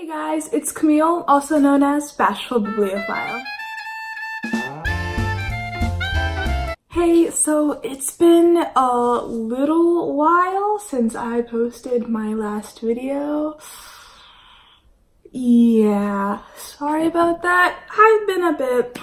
Hey guys, it's Camille, also known as Bashful Bibliophile. Hey, so it's been a little while since I posted my last video. Yeah, sorry about that. I've been a bit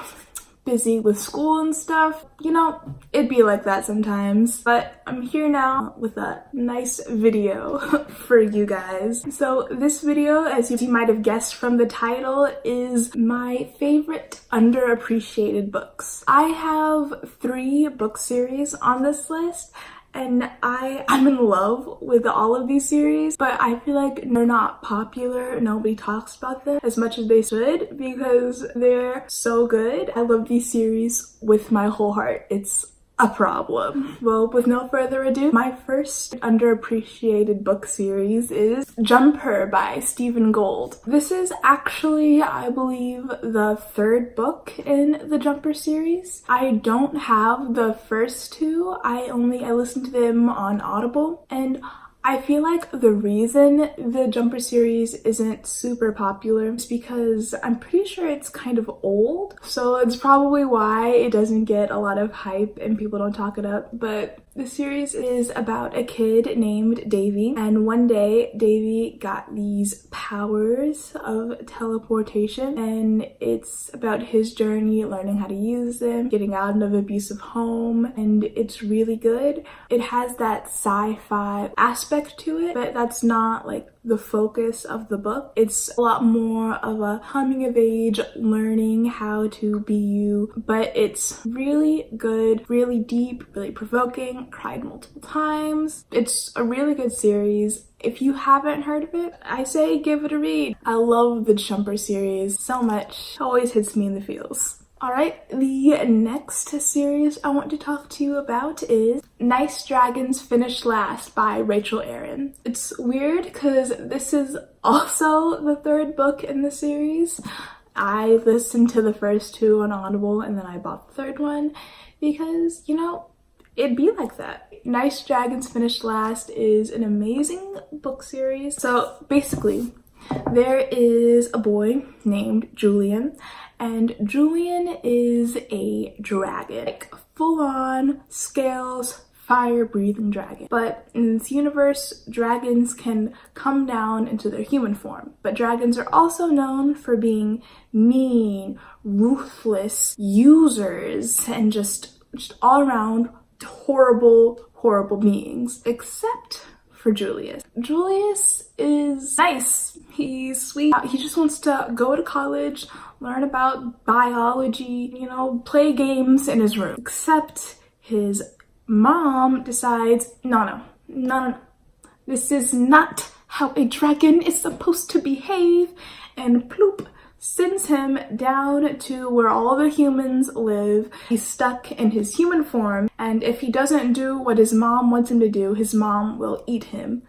busy with school and stuff. You know, it'd be like that sometimes. But I'm here now with a nice video for you guys. So this video, as you might have guessed from the title, is my favorite underappreciated books. I have 3 book series on this list, and I'm in love with all of these series, but I feel like they're not popular. Nobody talks about them as much as they should because they're so good. I love these series with my whole heart. It's a problem. Well, with no further ado, my first underappreciated book series is Jumper by Stephen Gould. This is actually, I believe, the 3rd book in the Jumper series. I don't have the first 2. I listened to them on Audible, and I feel like the reason the Jumper series isn't super popular is because I'm pretty sure it's kind of old. So it's probably why it doesn't get a lot of hype and people don't talk it up. But the series is about a kid named Davy, and one day Davy got these powers of teleportation, and it's about his journey learning how to use them, getting out of an abusive home, and it's really good. It has that sci-fi aspect to it, but that's not like the focus of the book. It's a lot more of a coming of age, learning how to be you, but it's really good, really deep, really provoking. Cried multiple times. It's a really good series. If you haven't heard of it, I say give it a read. I love the Jumper series so much. It always hits me in the feels. Alright, the next series I want to talk to you about is Nice Dragons Finish Last by Rachel Aaron. It's weird because this is also the 3rd book in the series. I listened to the first 2 on Audible and then I bought the 3rd one because, you know, it'd be like that. Nice Dragons Finish Last is an amazing book series. So basically, there is a boy named Julian, and Julian is a dragon, like full-on scales, fire-breathing dragon. But in this universe, dragons can come down into their human form. But dragons are also known for being mean, ruthless users, and just all around horrible beings, except for Julius. Julius is nice. He's sweet. He just wants to go to college, learn about biology, you know, play games in his room. Except his mom decides, no. This is not how a dragon is supposed to behave, and ploop, sends him down to where all the humans live. He's stuck in his human form, and if he doesn't do what his mom wants him to do, his mom will eat him.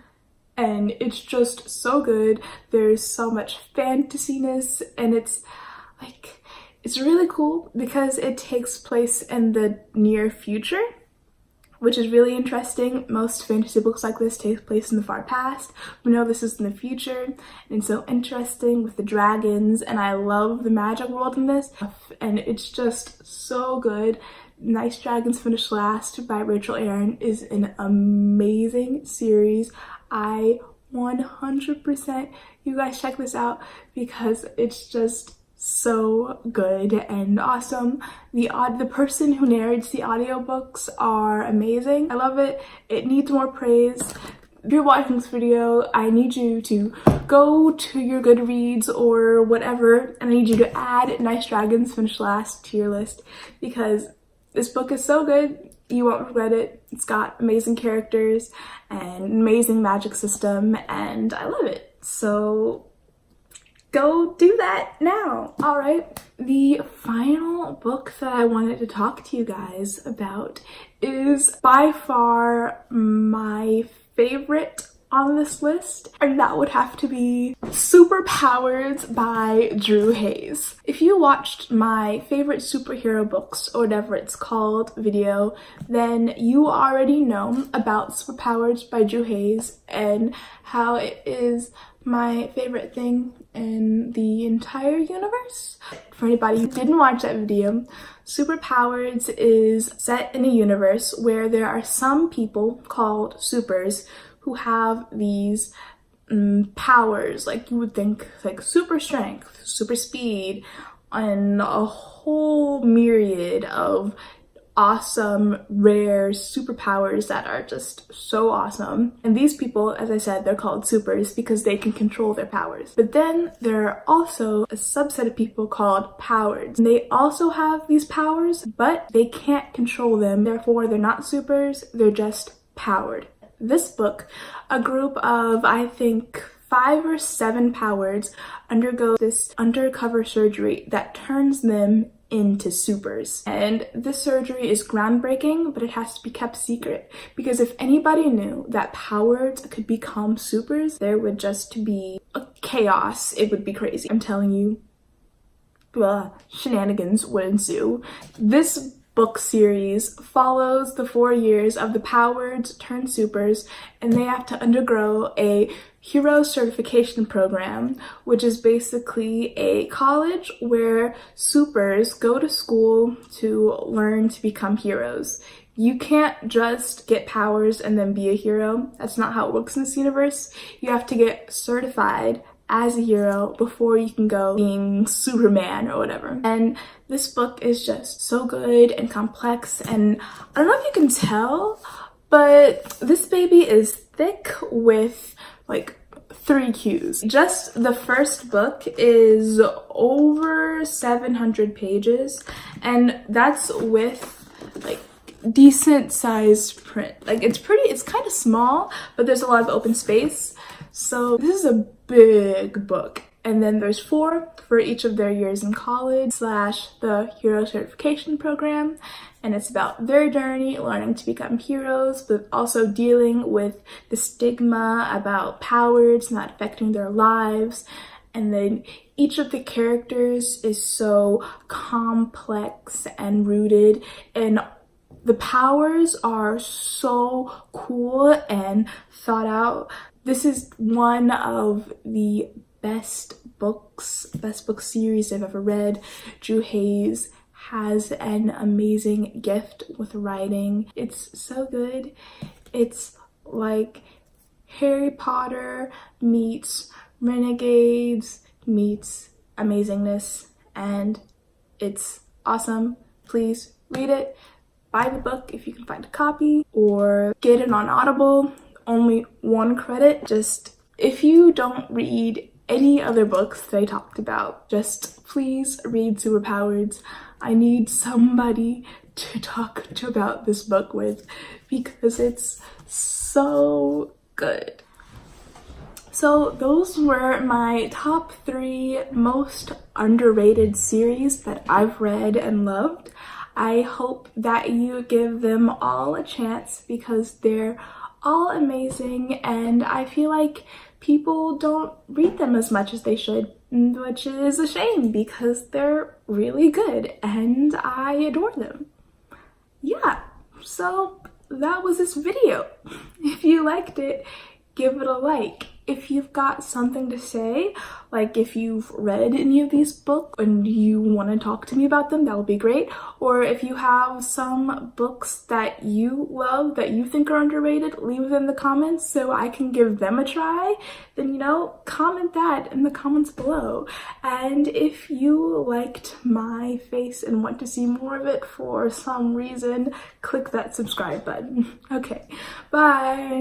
And it's just so good. There's so much fantasyness, and it's really cool because it takes place in the near future, which is really interesting. Most fantasy books like this take place in the far past, but no, this is in the future, and it's so interesting with the dragons, and I love the magic world in this, and it's just so good. Nice Dragons Finish Last by Rachel Aaron is an amazing series. I 100% you guys check this out because it's just so good and awesome. The person who narrates the audiobooks are amazing. I love it. It needs more praise. If you're watching this video, I need you to go to your Goodreads or whatever, and I need you to add Nice Dragons Finish Last to your list because this book is so good. You won't regret it. It's got amazing characters and amazing magic system, and I love it. So go do that now. All right, the final book that I wanted to talk to you guys about is by far my favorite on this list, and that would have to be Superpowered by Drew Hayes. If you watched my favorite superhero books or whatever it's called video, then you already know about Superpowered by Drew Hayes and how it is my favorite thing in the entire universe. For anybody who didn't watch that video, Superpowered is set in a universe where there are some people called supers who have these powers, like you would think, like super strength, super speed, and a whole myriad of awesome, rare superpowers that are just so awesome. And these people, as I said, they're called supers because they can control their powers. But then there are also a subset of people called powered. And they also have these powers, but they can't control them. Therefore, they're not supers, they're just powered. This book, a group of, I think, 5 or 7 powereds undergo this undercover surgery that turns them into supers. And this surgery is groundbreaking, but it has to be kept secret because if anybody knew that powereds could become supers, there would just be a chaos. It would be crazy. I'm telling you, shenanigans would ensue. This book series follows the 4 years of the powereds turned supers, and they have to undergo a hero certification program, which is basically a college where supers go to school to learn to become heroes. You can't just get powers and then be a hero. That's not how it works in this universe. You have to get certified as a hero before you can go being Superman or whatever. And this book is just so good and complex, and I don't know if you can tell, but this baby is thick with like 3 Qs. Just the first book is over 700 pages, and that's with like decent sized print. Like it's kind of small, but there's a lot of open space. So this is a big book. And then there's 4 for each of their years in college / the hero certification program. And it's about their journey learning to become heroes, but also dealing with the stigma about powers not affecting their lives. And then each of the characters is so complex and rooted, and the powers are so cool and thought out. This is one of the best book series I've ever read. Drew Hayes has an amazing gift with writing. It's so good. It's like Harry Potter meets Renegades meets amazingness, and it's awesome. Please read it. Buy the book if you can find a copy, or get it on Audible. Only 1 credit. Just if you don't read any other books that I talked about, just please read Superpowered. I need somebody to talk to about this book with because it's so good. So those were my top 3 most underrated series that I've read and loved. I hope that you give them all a chance because they're all amazing, and I feel like people don't read them as much as they should, which is a shame because they're really good and I adore them. Yeah, so that was this video. If you liked it, give it a like. If you've got something to say, like if you've read any of these books and you want to talk to me about them, that would be great. Or if you have some books that you love that you think are underrated, leave them in the comments so I can give them a try. Then, you know, comment that in the comments below. And if you liked my face and want to see more of it for some reason, click that subscribe button. Okay, bye!